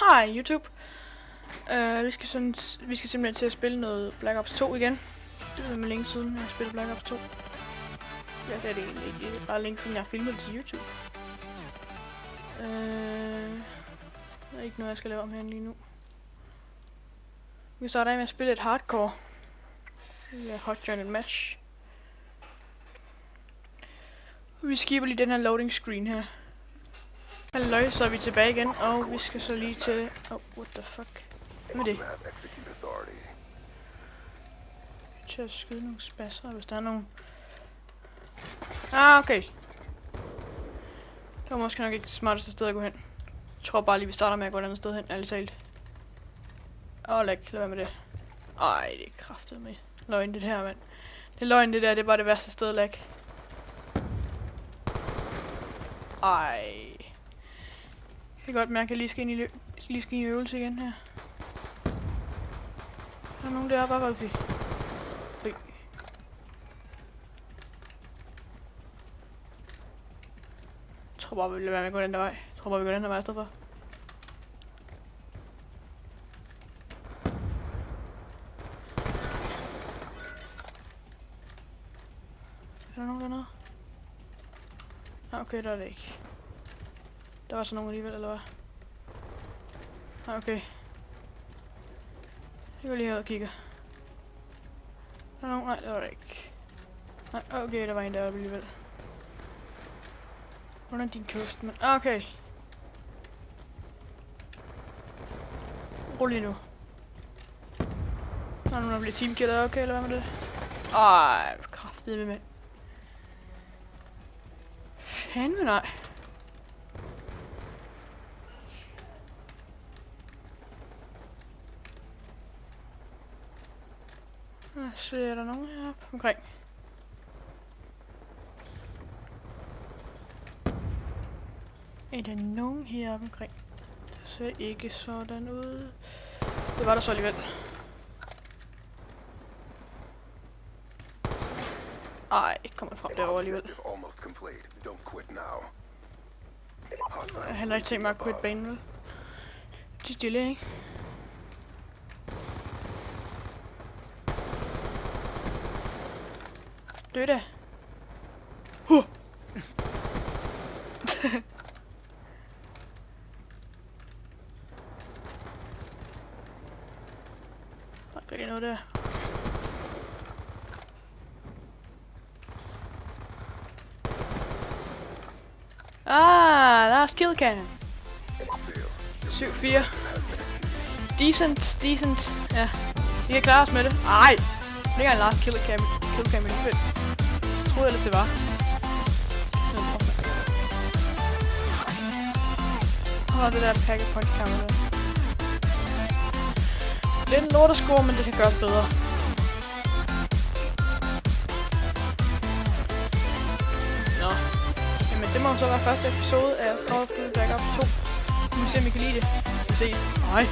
Hej YouTube. Vi skal simpelthen til at spille noget Black Ops 2 igen. Det er med længe siden, jeg har spillet Black Ops 2. Ja, det er det egentlig ikke. Det er bare længe siden, jeg har filmet det til YouTube. Der er ikke noget, jeg skal lave om herinde lige nu. Vi starter af med at spille et hardcore. Det er Hot Joint Match. Vi skipper lige den her loading screen her. Halløj, så er vi tilbage igen, og vi skal så lige til... Oh, what the fuck? Hvad med det? Til at skyde nogle spasser, hvis der er nogen... Ah, okay. Det var måske nok ikke det smarteste sted at gå hen. Jeg tror bare lige, vi starter med at gå et andet sted hen, ærligt talt. Lad være med det. Ej, det er kraftet med løgn, det her, mand. Det er løgn, det der, det er bare det værste sted, lag. Ej. Jeg kan godt mærke, at jeg lige skal ind i øvelse igen her. Der er nogen deroppe, bare vi. Jeg tror bare, vi vil være med at gå den der vej. Jeg tror bare, vi går den der vej i stedet for. Er der nogen dernede? Ah, okay, der er det ikke. Der var så nogen alligevel, eller hvad? Ah, okay. Jeg går lige her og kigger. Der er nogen? Nej, der var det ikke. Nej, okay, der var en deroppe alligevel. Hvordan er din kost, men... Ah, okay. Rolig nu. Der er nogen, der bliver teamkiller, okay, eller hvad med det? Ej, kraftedeme med. Fandme nej. Så er der nogen heroppe omkring. Er der nogen heroppe omkring? Det ser ikke sådan ud. Det var der så alligevel. Ej, ikke kommer frem derovre alligevel. Jeg har heller ikke tænkt mig at quit banen, vel? Det er stille, ikke? Dø da. Der gør det noget der. Ah, last kill cam. 7-4. Decent. Ja, vi kan klare os med det. Ej, det er en last kill cam alligevel. Jeg troede ellers det var. Det der packet point camera. Lidt en lortescore, men det kan gøres bedre. Nå. Jamen det må så være første episode af Call of Duty Black Ops 2. Nu må vi se, om vi kan lide det. Vi ses. Hej.